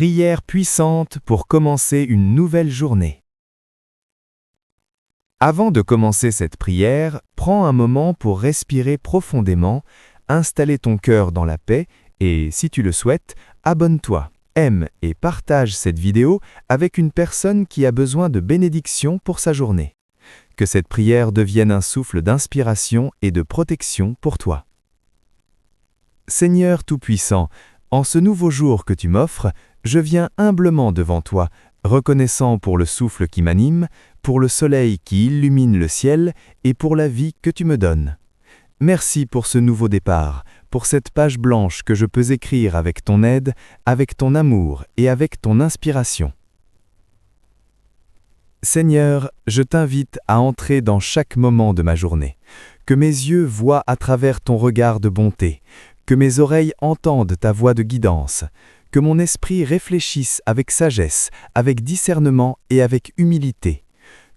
Prière puissante pour commencer une nouvelle journée. Avant de commencer cette prière, prends un moment pour respirer profondément, installer ton cœur dans la paix et, si tu le souhaites, abonne-toi, aime et partage cette vidéo avec une personne qui a besoin de bénédiction pour sa journée. Que cette prière devienne un souffle d'inspiration et de protection pour toi. Seigneur Tout-Puissant, en ce nouveau jour que tu m'offres, je viens humblement devant toi, reconnaissant pour le souffle qui m'anime, pour le soleil qui illumine le ciel et pour la vie que tu me donnes. Merci pour ce nouveau départ, pour cette page blanche que je peux écrire avec ton aide, avec ton amour et avec ton inspiration. Seigneur, je t'invite à entrer dans chaque moment de ma journée, que mes yeux voient à travers ton regard de bonté, que mes oreilles entendent ta voix de guidance, que mon esprit réfléchisse avec sagesse, avec discernement et avec humilité,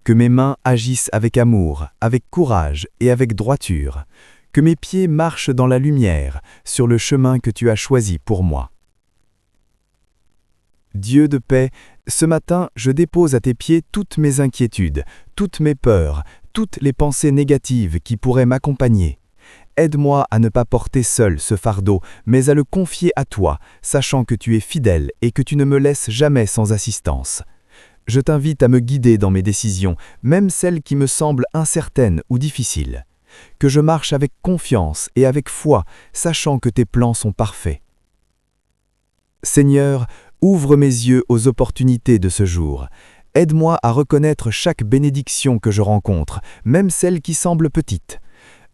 que mes mains agissent avec amour, avec courage et avec droiture, que mes pieds marchent dans la lumière, sur le chemin que tu as choisi pour moi. Dieu de paix, ce matin, je dépose à tes pieds toutes mes inquiétudes, toutes mes peurs, toutes les pensées négatives qui pourraient m'accompagner. Aide-moi à ne pas porter seul ce fardeau, mais à le confier à toi, sachant que tu es fidèle et que tu ne me laisses jamais sans assistance. Je t'invite à me guider dans mes décisions, même celles qui me semblent incertaines ou difficiles. Que je marche avec confiance et avec foi, sachant que tes plans sont parfaits. Seigneur, ouvre mes yeux aux opportunités de ce jour. Aide-moi à reconnaître chaque bénédiction que je rencontre, même celles qui semblent petites.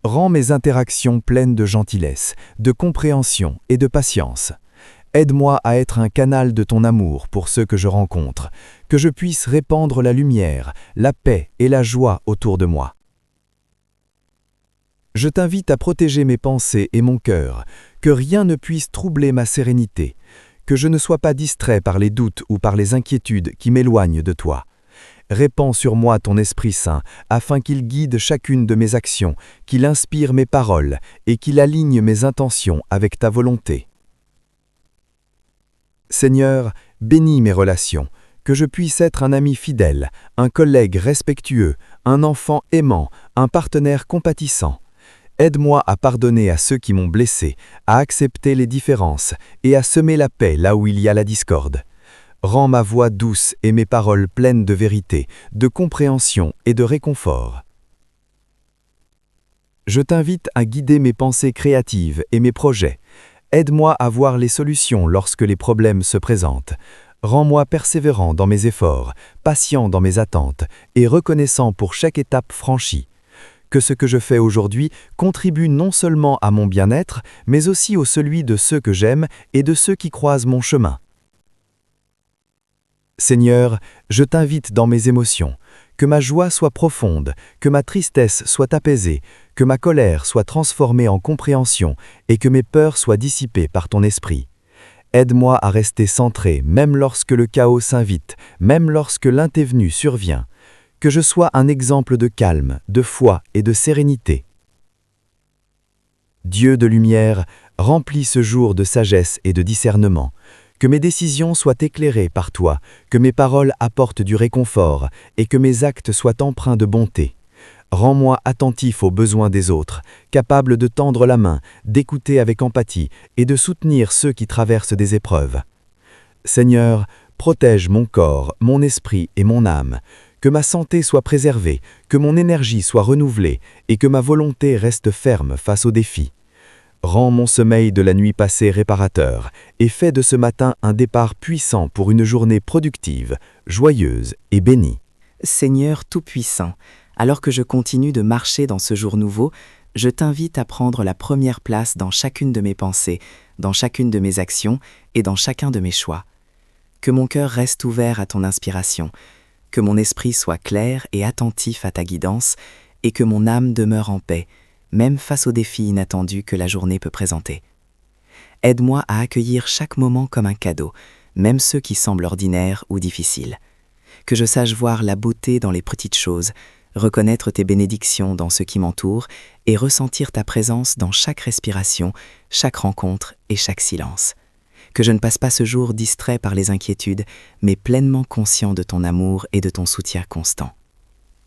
Rends mes interactions pleines de gentillesse, de compréhension et de patience. Aide-moi à être un canal de ton amour pour ceux que je rencontre, que je puisse répandre la lumière, la paix et la joie autour de moi. Je t'invite à protéger mes pensées et mon cœur, que rien ne puisse troubler ma sérénité, que je ne sois pas distrait par les doutes ou par les inquiétudes qui m'éloignent de toi. Répands sur moi ton Esprit Saint, afin qu'il guide chacune de mes actions, qu'il inspire mes paroles et qu'il aligne mes intentions avec ta volonté. Seigneur, bénis mes relations, que je puisse être un ami fidèle, un collègue respectueux, un enfant aimant, un partenaire compatissant. Aide-moi à pardonner à ceux qui m'ont blessé, à accepter les différences et à semer la paix là où il y a la discorde. Rends ma voix douce et mes paroles pleines de vérité, de compréhension et de réconfort. Je t'invite à guider mes pensées créatives et mes projets. Aide-moi à voir les solutions lorsque les problèmes se présentent. Rends-moi persévérant dans mes efforts, patient dans mes attentes et reconnaissant pour chaque étape franchie. Que ce que je fais aujourd'hui contribue non seulement à mon bien-être, mais aussi au celui de ceux que j'aime et de ceux qui croisent mon chemin. Seigneur, je t'invite dans mes émotions, que ma joie soit profonde, que ma tristesse soit apaisée, que ma colère soit transformée en compréhension et que mes peurs soient dissipées par ton esprit. Aide-moi à rester centré même lorsque le chaos s'invite, même lorsque l'intervenu survient. Que je sois un exemple de calme, de foi et de sérénité. Dieu de lumière, remplis ce jour de sagesse et de discernement. Que mes décisions soient éclairées par toi, que mes paroles apportent du réconfort et que mes actes soient empreints de bonté. Rends-moi attentif aux besoins des autres, capable de tendre la main, d'écouter avec empathie et de soutenir ceux qui traversent des épreuves. Seigneur, protège mon corps, mon esprit et mon âme. Que ma santé soit préservée, que mon énergie soit renouvelée et que ma volonté reste ferme face aux défis. Rends mon sommeil de la nuit passée réparateur et fais de ce matin un départ puissant pour une journée productive, joyeuse et bénie. Seigneur Tout-Puissant, alors que je continue de marcher dans ce jour nouveau, je t'invite à prendre la première place dans chacune de mes pensées, dans chacune de mes actions et dans chacun de mes choix. Que mon cœur reste ouvert à ton inspiration, que mon esprit soit clair et attentif à ta guidance et que mon âme demeure en paix, même face aux défis inattendus que la journée peut présenter. Aide-moi à accueillir chaque moment comme un cadeau, même ceux qui semblent ordinaires ou difficiles. Que je sache voir la beauté dans les petites choses, reconnaître tes bénédictions dans ce qui m'entoure et ressentir ta présence dans chaque respiration, chaque rencontre et chaque silence. que je ne passe pas ce jour distrait par les inquiétudes, mais pleinement conscient de ton amour et de ton soutien constant.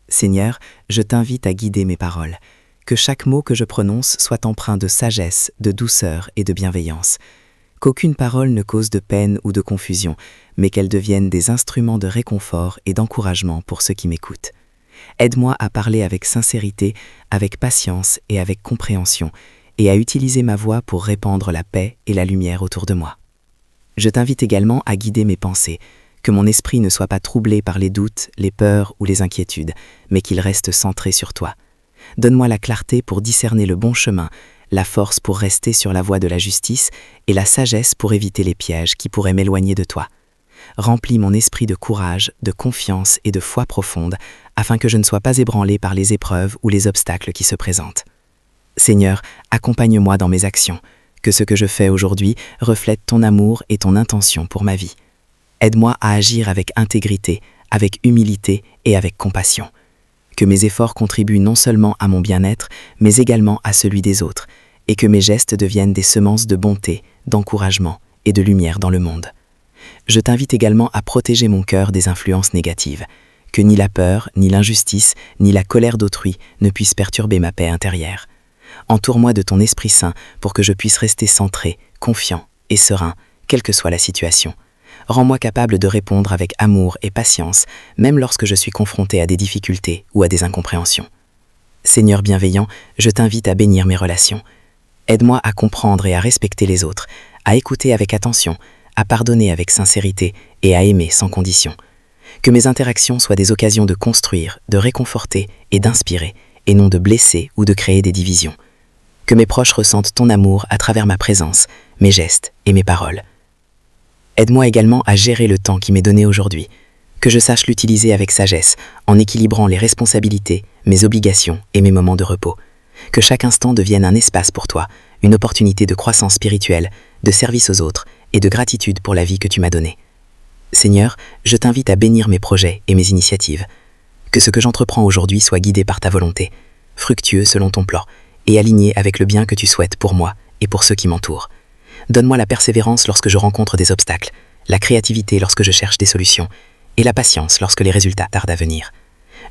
Seigneur, je t'invite à guider mes paroles, que chaque mot que je prononce soit empreint de sagesse, de douceur et de bienveillance, qu'aucune parole ne cause de peine ou de confusion, mais qu'elle devienne des instruments de réconfort et d'encouragement pour ceux qui m'écoutent. Aide-moi à parler avec sincérité, avec patience et avec compréhension, et à utiliser ma voix pour répandre la paix et la lumière autour de moi. Je t'invite également à guider mes pensées, que mon esprit ne soit pas troublé par les doutes, les peurs ou les inquiétudes, mais qu'il reste centré sur toi. Donne-moi la clarté pour discerner le bon chemin, la force pour rester sur la voie de la justice et la sagesse pour éviter les pièges qui pourraient m'éloigner de toi. Remplis mon esprit de courage, de confiance et de foi profonde, afin que je ne sois pas ébranlé par les épreuves ou les obstacles qui se présentent. Seigneur, accompagne-moi dans mes actions, que ce que je fais aujourd'hui reflète ton amour et ton intention pour ma vie. Aide-moi à agir avec intégrité, avec humilité et avec compassion. Que mes efforts contribuent non seulement à mon bien-être, mais également à celui des autres, et que mes gestes deviennent des semences de bonté, d'encouragement et de lumière dans le monde. Je t'invite également à protéger mon cœur des influences négatives, que ni la peur, ni l'injustice, ni la colère d'autrui ne puissent perturber ma paix intérieure. Entoure-moi de ton Esprit Saint pour que je puisse rester centré, confiant et serein, quelle que soit la situation. Rends-moi capable de répondre avec amour et patience, même lorsque je suis confronté à des difficultés ou à des incompréhensions. Seigneur bienveillant, je t'invite à bénir mes relations. Aide-moi à comprendre et à respecter les autres, à écouter avec attention, à pardonner avec sincérité et à aimer sans condition. Que mes interactions soient des occasions de construire, de réconforter et d'inspirer, et non de blesser ou de créer des divisions. Que mes proches ressentent ton amour à travers ma présence, mes gestes et mes paroles. Aide-moi également à gérer le temps qui m'est donné aujourd'hui, que je sache l'utiliser avec sagesse, en équilibrant les responsabilités, mes obligations et mes moments de repos. Que chaque instant devienne un espace pour toi, une opportunité de croissance spirituelle, de service aux autres et de gratitude pour la vie que tu m'as donnée. Seigneur, je t'invite à bénir mes projets et mes initiatives. Que ce que j'entreprends aujourd'hui soit guidé par ta volonté, fructueux selon ton plan, et aligné avec le bien que tu souhaites pour moi et pour ceux qui m'entourent. Donne-moi la persévérance lorsque je rencontre des obstacles, la créativité lorsque je cherche des solutions, et la patience lorsque les résultats tardent à venir.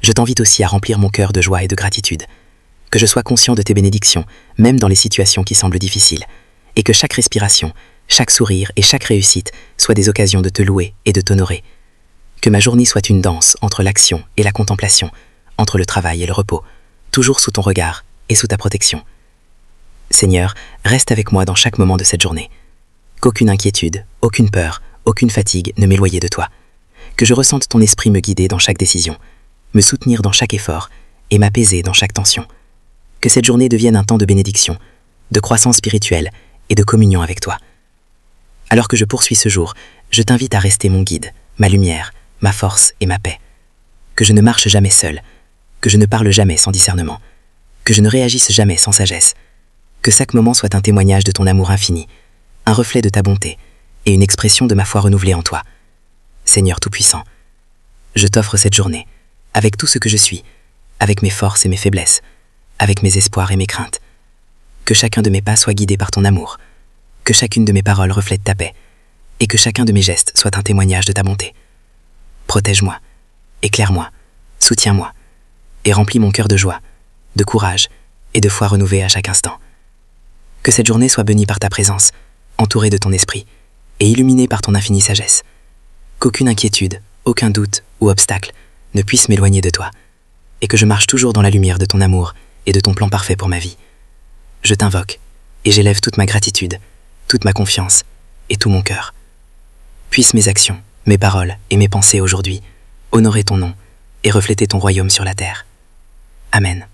Je t'invite aussi à remplir mon cœur de joie et de gratitude. Que je sois conscient de tes bénédictions, même dans les situations qui semblent difficiles, et que chaque respiration, chaque sourire et chaque réussite soient des occasions de te louer et de t'honorer. Que ma journée soit une danse entre l'action et la contemplation, entre le travail et le repos, toujours sous ton regard et sous ta protection. Seigneur, reste avec moi dans chaque moment de cette journée. Qu'aucune inquiétude, aucune peur, aucune fatigue ne m'éloigne de toi. Que je ressente ton esprit me guider dans chaque décision, me soutenir dans chaque effort et m'apaiser dans chaque tension. Que cette journée devienne un temps de bénédiction, de croissance spirituelle et de communion avec toi. Alors que je poursuis ce jour, je t'invite à rester mon guide, ma lumière, ma force et ma paix. Que je ne marche jamais seul, que je ne parle jamais sans discernement, que je ne réagisse jamais sans sagesse. Que chaque moment soit un témoignage de ton amour infini, un reflet de ta bonté et une expression de ma foi renouvelée en toi. Seigneur Tout-Puissant, je t'offre cette journée, avec tout ce que je suis, avec mes forces et mes faiblesses, avec mes espoirs et mes craintes. Que chacun de mes pas soit guidé par ton amour, que chacune de mes paroles reflète ta paix, et que chacun de mes gestes soit un témoignage de ta bonté. Protège-moi, éclaire-moi, soutiens-moi, et remplis mon cœur de joie, de courage et de foi renouvelée à chaque instant. Que cette journée soit bénie par ta présence, entourée de ton esprit, et illuminée par ton infinie sagesse. Qu'aucune inquiétude, aucun doute ou obstacle ne puisse m'éloigner de toi, et que je marche toujours dans la lumière de ton amour et de ton plan parfait pour ma vie. Je t'invoque, et j'élève toute ma gratitude, toute ma confiance et tout mon cœur. Puissent mes actions, mes paroles et mes pensées aujourd'hui honorer ton nom et refléter ton royaume sur la terre. Amen.